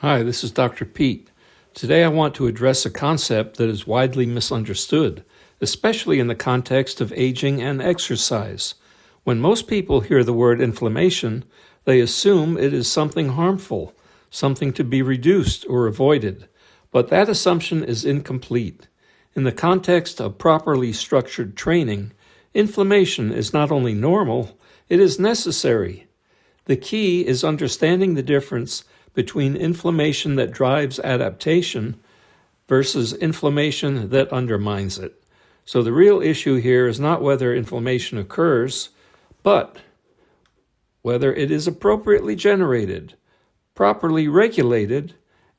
Hi, this is Dr. Pete. Today I want to address a concept that is widely misunderstood, especially in the context of aging and exercise. When most people hear the word inflammation, they assume it is something harmful, something to be reduced or avoided. But that assumption is incomplete. In the context of properly structured training, inflammation is not only normal, it is necessary. The key is understanding the difference between inflammation that drives adaptation versus inflammation that undermines it. So the real issue here is not whether inflammation occurs, but whether it is appropriately generated, properly regulated,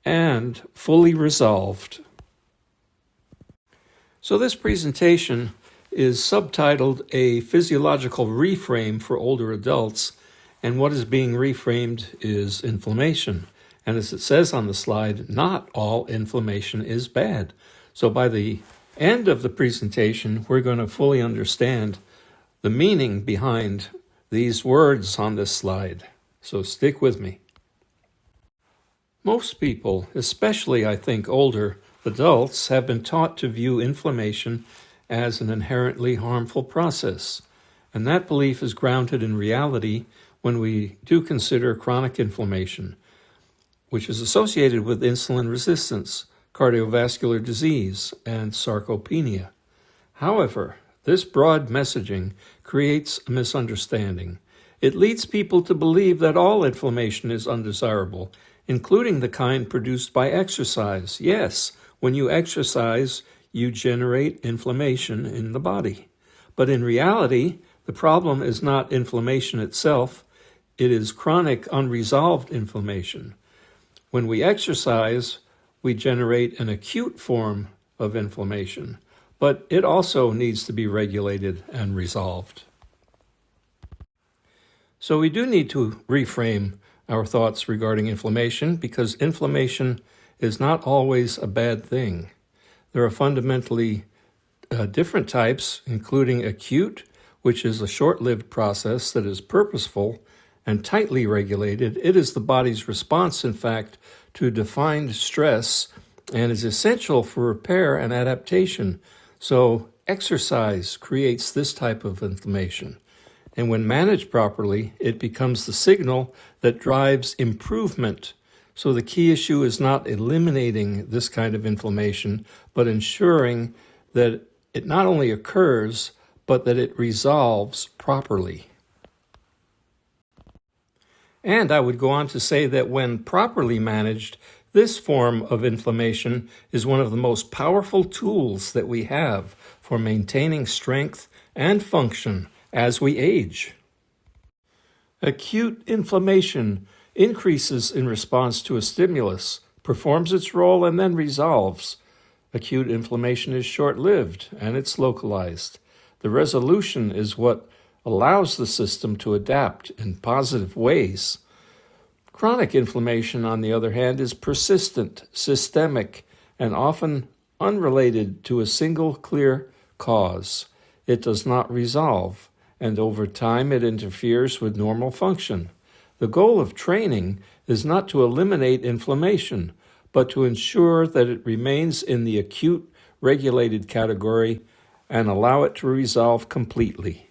and fully resolved. So this presentation is subtitled A Physiological Reframe for Older Adults, and what is being reframed is inflammation. And as it says on the slide, not all inflammation is bad. So by the end of the presentation, we're going to fully understand the meaning behind these words on this slide. So stick with me. Most people, especially I think older adults, have been taught to view inflammation as an inherently harmful process. And that belief is grounded in reality when we do consider chronic inflammation, which is associated with insulin resistance, cardiovascular disease, and sarcopenia. However, this broad messaging creates a misunderstanding. It leads people to believe that all inflammation is undesirable, including the kind produced by exercise. Yes, when you exercise, you generate inflammation in the body. But in reality, the problem is not inflammation itself, it is chronic unresolved inflammation. When we exercise, we generate an acute form of inflammation, but it also needs to be regulated and resolved. So we do need to reframe our thoughts regarding inflammation because inflammation is not always a bad thing. There are fundamentally different types, including acute, which is a short-lived process that is purposeful and tightly regulated. It is the body's response, in fact, to defined stress and is essential for repair and adaptation. So exercise creates this type of inflammation. And when managed properly, it becomes the signal that drives improvement. So the key issue is not eliminating this kind of inflammation, but ensuring that it not only occurs, but that it resolves properly. And I would go on to say that when properly managed, this form of inflammation is one of the most powerful tools that we have for maintaining strength and function as we age. Acute inflammation increases in response to a stimulus, performs its role, and then resolves. Acute inflammation is short-lived and it's localized. The resolution is what allows the system to adapt in positive ways. Chronic inflammation, on the other hand, is persistent, systemic, and often unrelated to a single clear cause. It does not resolve, and over time it interferes with normal function. The goal of training is not to eliminate inflammation, but to ensure that it remains in the acute regulated category and allow it to resolve completely.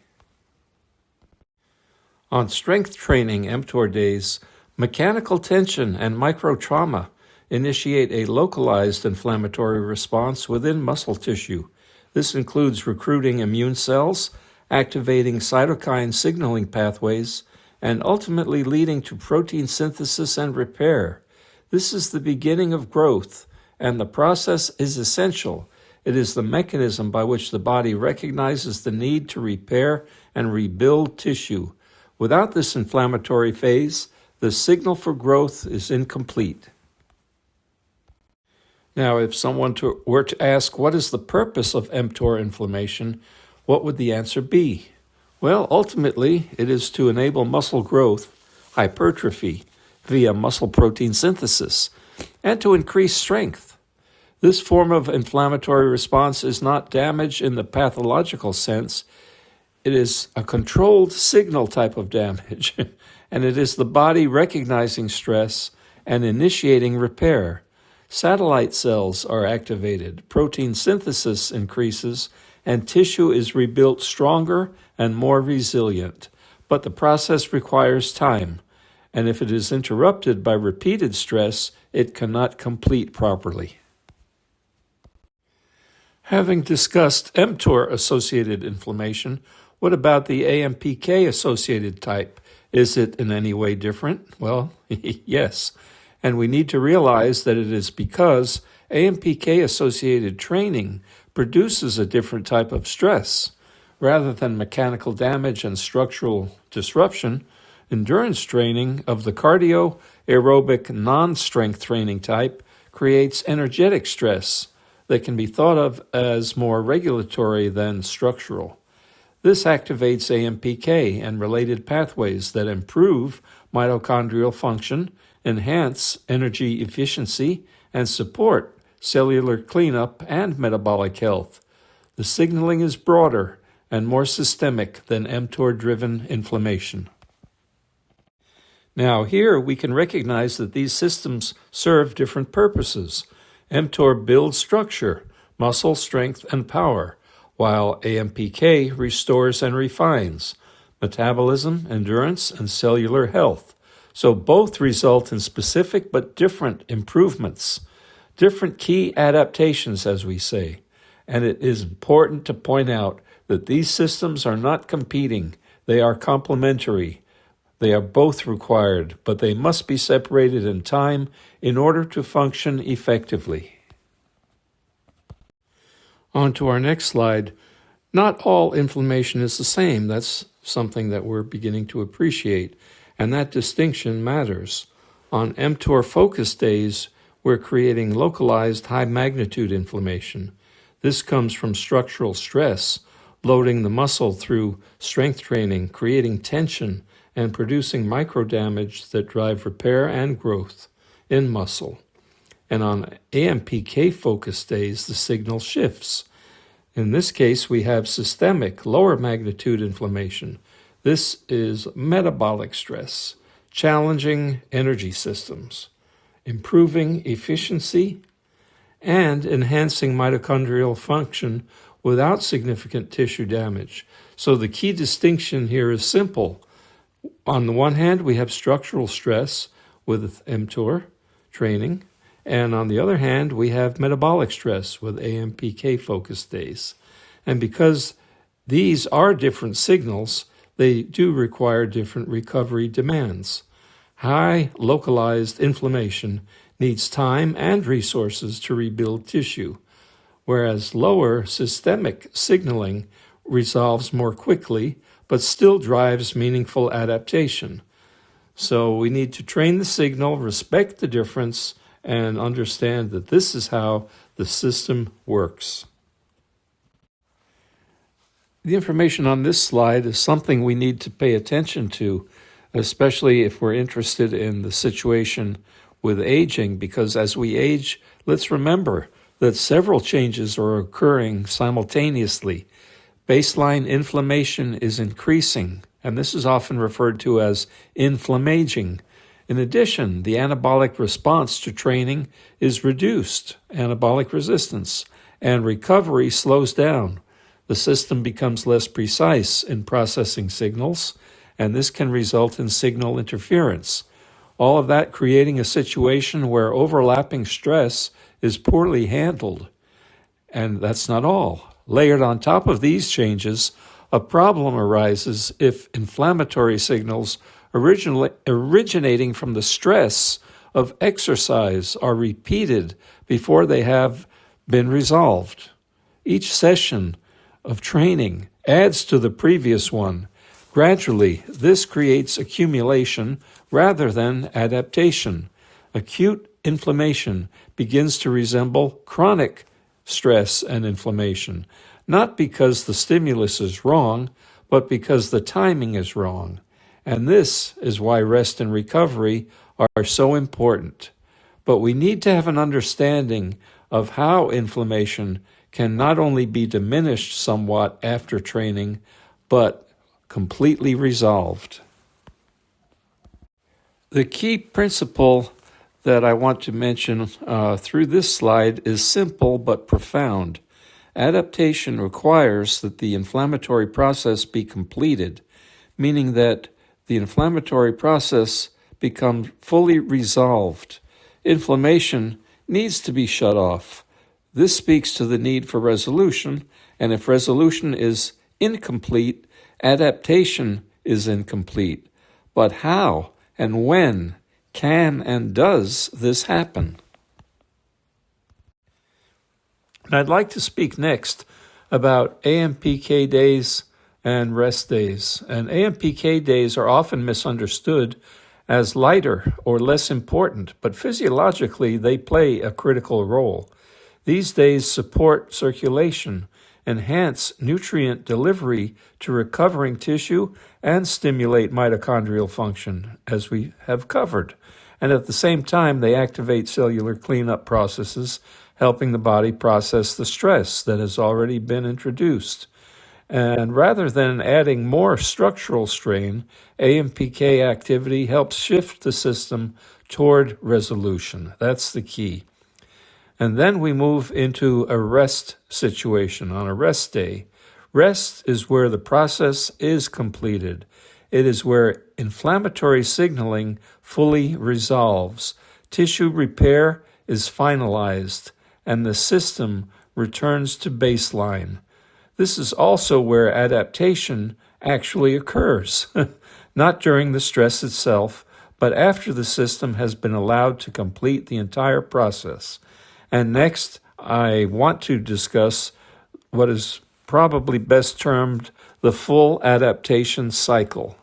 On strength training mTOR days, mechanical tension and microtrauma initiate a localized inflammatory response within muscle tissue. This includes recruiting immune cells, activating cytokine signaling pathways, and ultimately leading to protein synthesis and repair. This is the beginning of growth, and the process is essential. It is the mechanism by which the body recognizes the need to repair and rebuild tissue. Without this inflammatory phase, the signal for growth is incomplete. Now, if someone were to ask what is the purpose of mTOR inflammation, what would the answer be? Well, ultimately, it is to enable muscle growth, hypertrophy, via muscle protein synthesis, and to increase strength. This form of inflammatory response is not damage in the pathological sense. It is a controlled signal type of damage, and it is the body recognizing stress and initiating repair. Satellite cells are activated, protein synthesis increases, and tissue is rebuilt stronger and more resilient. But the process requires time, and if it is interrupted by repeated stress, it cannot complete properly. Having discussed mTOR-associated inflammation, what about the AMPK-associated type? Is it in any way different? Well, yes. And we need to realize that it is because AMPK-associated training produces a different type of stress. Rather than mechanical damage and structural disruption, endurance training of the cardio, aerobic, non-strength training type creates energetic stress that can be thought of as more regulatory than structural. This activates AMPK and related pathways that improve mitochondrial function, enhance energy efficiency, and support cellular cleanup and metabolic health. The signaling is broader and more systemic than mTOR-driven inflammation. Now, here we can recognize that these systems serve different purposes. mTOR builds structure, muscle strength, and power, while AMPK restores and refines metabolism, endurance, and cellular health. So both result in specific but different improvements, different key adaptations, as we say. And it is important to point out that these systems are not competing, they are complementary. They are both required, but they must be separated in time in order to function effectively. On to our next slide. Not all inflammation is the same. That's something that we're beginning to appreciate, and that distinction matters. On mTOR focus days, we're creating localized high-magnitude inflammation. This comes from structural stress, loading the muscle through strength training, creating tension, and producing microdamage that drive repair and growth in muscle. And on AMPK focus days, the signal shifts. In this case, we have systemic, lower magnitude inflammation. This is metabolic stress, challenging energy systems, improving efficiency, and enhancing mitochondrial function without significant tissue damage. So the key distinction here is simple. On the one hand, we have structural stress with mTOR training, and on the other hand, we have metabolic stress with AMPK focus days. And because these are different signals, they do require different recovery demands. High localized inflammation needs time and resources to rebuild tissue, whereas lower systemic signaling resolves more quickly but still drives meaningful adaptation. So we need to train the signal, respect the difference, and understand that this is how the system works. The information on this slide is something we need to pay attention to, especially if we're interested in the situation with aging, because as we age, let's remember that several changes are occurring simultaneously. Baseline inflammation is increasing, and this is often referred to as inflammaging. In addition, the anabolic response to training is reduced, anabolic resistance, and recovery slows down. The system becomes less precise in processing signals, and this can result in signal interference. All of that creating a situation where overlapping stress is poorly handled. And that's not all. Layered on top of these changes, a problem arises if inflammatory signals originating from the stress of exercise are repeated before they have been resolved. Each session of training adds to the previous one. Gradually, this creates accumulation rather than adaptation. Acute inflammation begins to resemble chronic stress and inflammation, not because the stimulus is wrong, but because the timing is wrong. And this is why rest and recovery are so important. But we need to have an understanding of how inflammation can not only be diminished somewhat after training, but completely resolved. The key principle that I want to mention through this slide is simple but profound. Adaptation requires that the inflammatory process be completed, meaning that the inflammatory process becomes fully resolved. Inflammation needs to be shut off. This speaks to the need for resolution, and if resolution is incomplete, adaptation is incomplete. But how and when can and does this happen? And I'd like to speak next about AMPK days and rest days. And AMPK days are often misunderstood as lighter or less important, but physiologically they play a critical role. These days support circulation, enhance nutrient delivery to recovering tissue, and stimulate mitochondrial function, as we have covered. And at the same time, they activate cellular cleanup processes, helping the body process the stress that has already been introduced. And rather than adding more structural strain, AMPK activity helps shift the system toward resolution. That's the key. And then we move into a rest situation on a rest day. Rest is where the process is completed. It is where inflammatory signaling fully resolves, tissue repair is finalized, and the system returns to baseline. This is also where adaptation actually occurs, not during the stress itself, but after the system has been allowed to complete the entire process. And next, I want to discuss what is probably best termed the full adaptation cycle.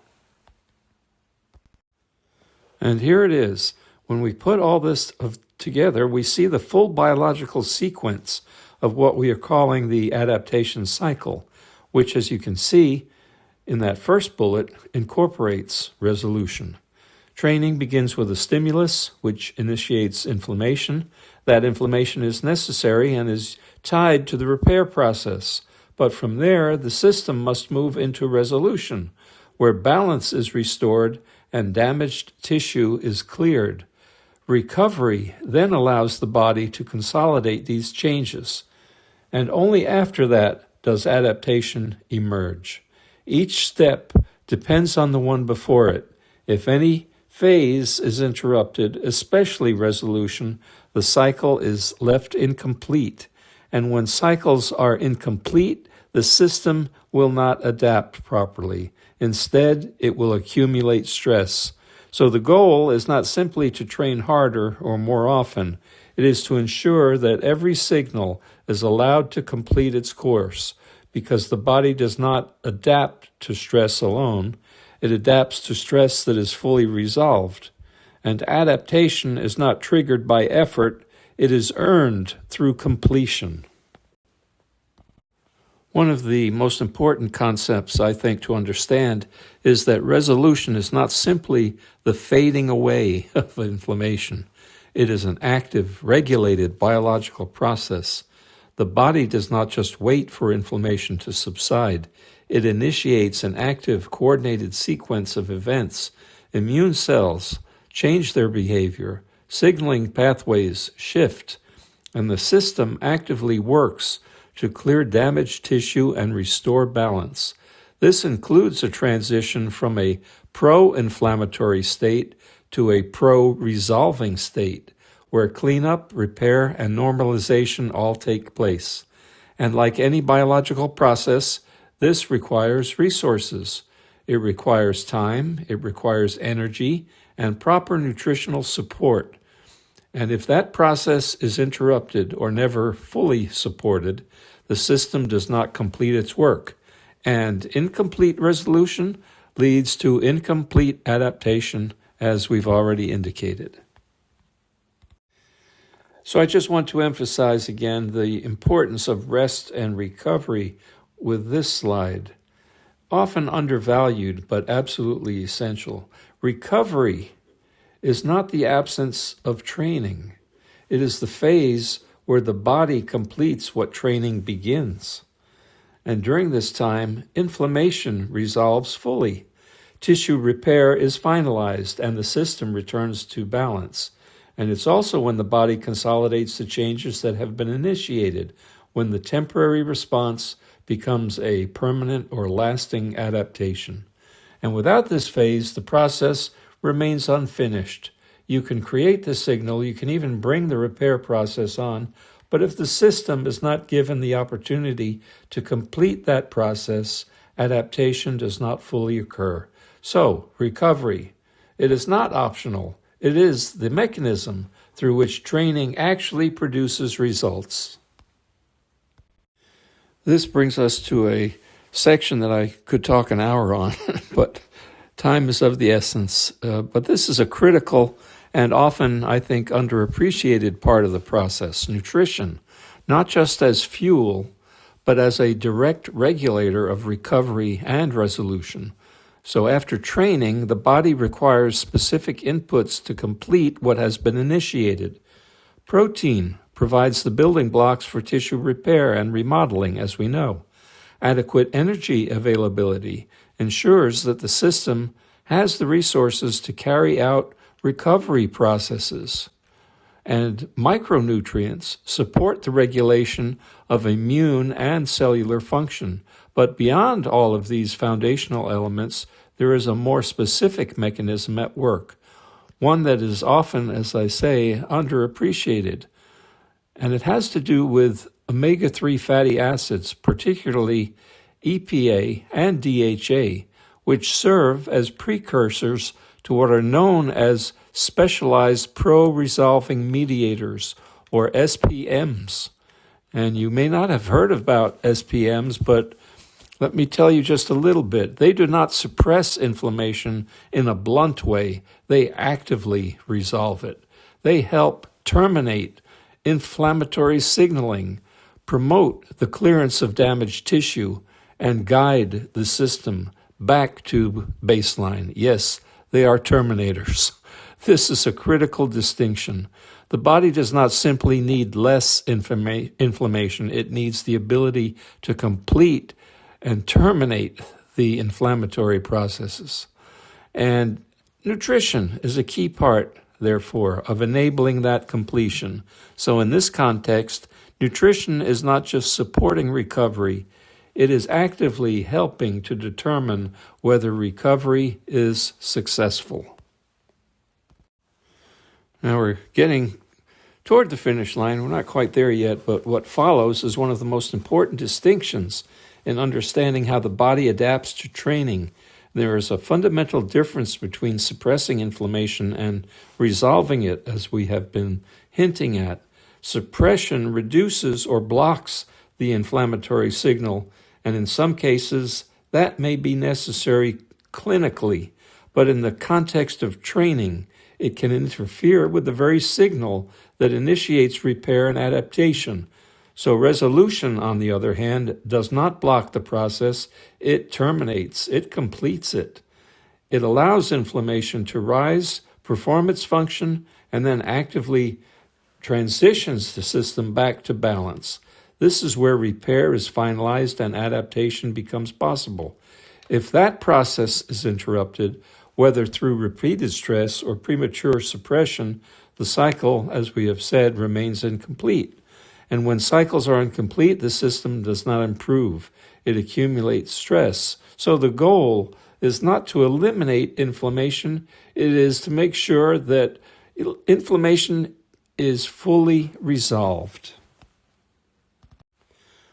And here it is. When we put all this together, we see the full biological sequence of what we are calling the adaptation cycle, which, as you can see in that first bullet, incorporates resolution. Training begins with a stimulus, which initiates inflammation. That inflammation is necessary and is tied to the repair process. But from there, the system must move into resolution, where balance is restored and damaged tissue is cleared. Recovery then allows the body to consolidate these changes, and only after that does adaptation emerge. Each step depends on the one before it. If any phase is interrupted, especially resolution, the cycle is left incomplete. And when cycles are incomplete, the system will not adapt properly. Instead, it will accumulate stress. So the goal is not simply to train harder or more often. It is to ensure that every signal is allowed to complete its course, because the body does not adapt to stress alone. It adapts to stress that is fully resolved. And adaptation is not triggered by effort, it is earned through completion. One of the most important concepts, I think, to understand is that resolution is not simply the fading away of inflammation. It is an active, regulated biological process. The body does not just wait for inflammation to subside. It initiates an active, coordinated sequence of events. Immune cells change their behavior, signaling pathways shift, and the system actively works to clear damaged tissue and restore balance. This includes a transition from a pro-inflammatory state to a pro-resolving state, where cleanup, repair, and normalization all take place. And like any biological process, this requires resources. It requires time, it requires energy, and proper nutritional support. And if that process is interrupted or never fully supported, the system does not complete its work. And incomplete resolution leads to incomplete adaptation, as we've already indicated. So I just want to emphasize again the importance of rest and recovery with this slide. Often undervalued, but absolutely essential. Recovery is not the absence of training. It is the phase where the body completes what training begins. And during this time, inflammation resolves fully. Tissue repair is finalized and the system returns to balance. And it's also when the body consolidates the changes that have been initiated, when the temporary response becomes a permanent or lasting adaptation. And without this phase, the process remains unfinished. You can create the signal, you can even bring the repair process on, but if the system is not given the opportunity to complete that process, adaptation does not fully occur. So, recovery. It is not optional. It is the mechanism through which training actually produces results. This brings us to a section that I could talk an hour on, but time is of the essence. But this is a critical and often, I think, underappreciated part of the process, nutrition, not just as fuel, but as a direct regulator of recovery and resolution. So after training, the body requires specific inputs to complete what has been initiated. Protein provides the building blocks for tissue repair and remodeling, as we know. Adequate energy availability ensures that the system has the resources to carry out recovery processes. And micronutrients support the regulation of immune and cellular function. But beyond all of these foundational elements, there is a more specific mechanism at work, one that is often, as I say, underappreciated. And it has to do with omega-3 fatty acids, particularly EPA and DHA, which serve as precursors to what are known as specialized pro-resolving mediators, or SPMs. And you may not have heard about SPMs, but let me tell you just a little bit. They do not suppress inflammation in a blunt way. They actively resolve it. They help terminate inflammatory signaling, promote the clearance of damaged tissue, and guide the system back to baseline. Yes, they are terminators. This is a critical distinction. The body does not simply need less inflammation. It needs the ability to complete and terminate the inflammatory processes. And nutrition is a key part, therefore, of enabling that completion. So in this context, nutrition is not just supporting recovery, it is actively helping to determine whether recovery is successful. Now we're getting toward the finish line. We're not quite there yet, but what follows is one of the most important distinctions in understanding how the body adapts to training. There is a fundamental difference between suppressing inflammation and resolving it, as we have been hinting at. Suppression reduces or blocks the inflammatory signal, and in some cases, that may be necessary clinically, but in the context of training, it can interfere with the very signal that initiates repair and adaptation. So resolution, on the other hand, does not block the process. It terminates, it completes it. It allows inflammation to rise, perform its function, and then actively transitions the system back to balance. This is where repair is finalized and adaptation becomes possible. If that process is interrupted, whether through repeated stress or premature suppression, the cycle, as we have said, remains incomplete. And when cycles are incomplete, the system does not improve. It accumulates stress. So the goal is not to eliminate inflammation. It is to make sure that inflammation is fully resolved.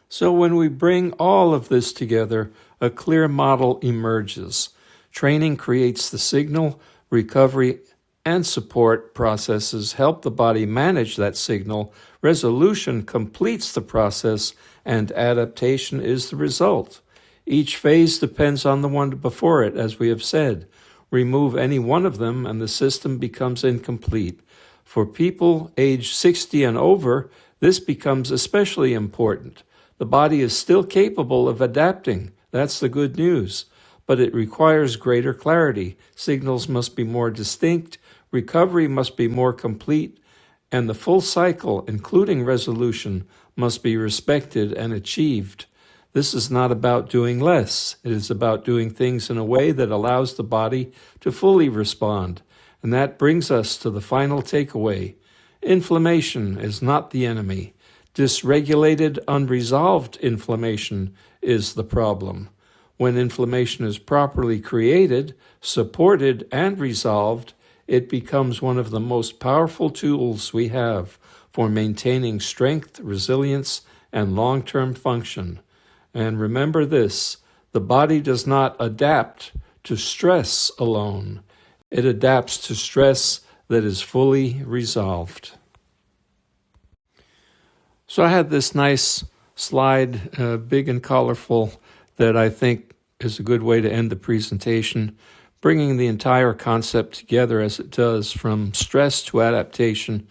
So when we bring all of this together, a clear model emerges. Training creates the signal, recovery and support processes help the body manage that signal, resolution completes the process, and adaptation is the result. Each phase depends on the one before it, as we have said. Remove any one of them and the system becomes incomplete. For people aged 60 and over, this becomes especially important. The body is still capable of adapting. That's the good news. But it requires greater clarity. Signals must be more distinct, recovery must be more complete, and the full cycle, including resolution, must be respected and achieved. This is not about doing less. It is about doing things in a way that allows the body to fully respond. And that brings us to the final takeaway. Inflammation is not the enemy. Dysregulated, unresolved inflammation is the problem. When inflammation is properly created, supported, and resolved, it becomes one of the most powerful tools we have for maintaining strength, resilience, and long-term function. And remember this, the body does not adapt to stress alone. It adapts to stress that is fully resolved. So I had this nice slide, big and colorful, that I think is a good way to end the presentation, bringing the entire concept together as it does from stress to adaptation.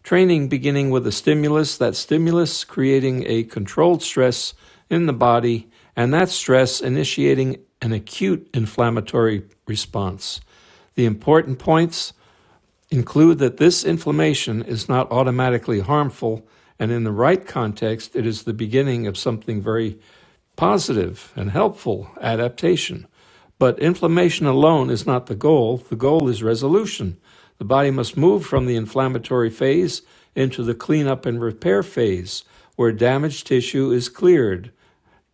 Training beginning with a stimulus, that stimulus creating a controlled stress in the body, and that stress initiating an acute inflammatory response. The important points include that this inflammation is not automatically harmful, and in the right context, it is the beginning of something very positive and helpful, adaptation. But inflammation alone is not the goal. The goal is resolution. The body must move from the inflammatory phase into the cleanup and repair phase, where damaged tissue is cleared,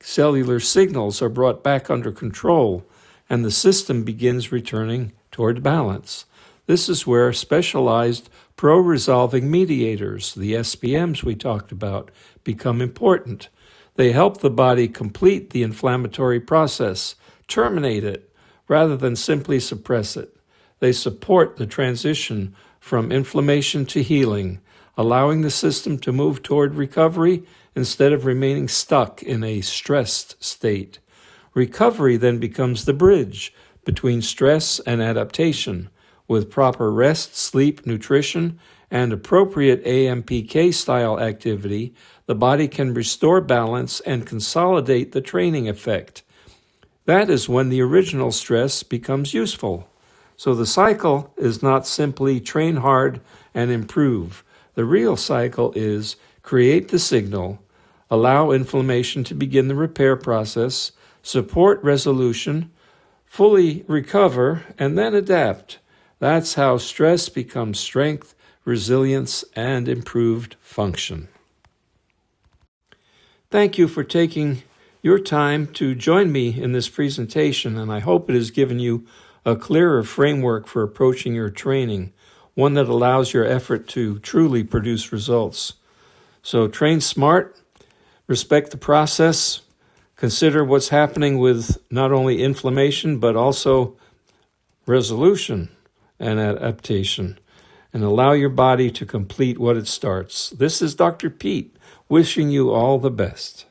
cellular signals are brought back under control, and the system begins returning toward balance. This is where specialized pro-resolving mediators, the SPMs we talked about, become important. They help the body complete the inflammatory process, terminate it, rather than simply suppress it. They support the transition from inflammation to healing, allowing the system to move toward recovery instead of remaining stuck in a stressed state. Recovery then becomes the bridge between stress and adaptation. With proper rest, sleep, nutrition, and appropriate AMPK-style activity, the body can restore balance and consolidate the training effect. That is when the original stress becomes useful. So the cycle is not simply train hard and improve. The real cycle is create the signal, allow inflammation to begin the repair process, support resolution, fully recover, and then adapt. That's how stress becomes strength, resilience, and improved function. Thank you for taking your time to join me in this presentation, and I hope it has given you a clearer framework for approaching your training, one that allows your effort to truly produce results. So train smart, respect the process, consider what's happening with not only inflammation, but also resolution and adaptation, and allow your body to complete what it starts. This is Dr. Pete, wishing you all the best.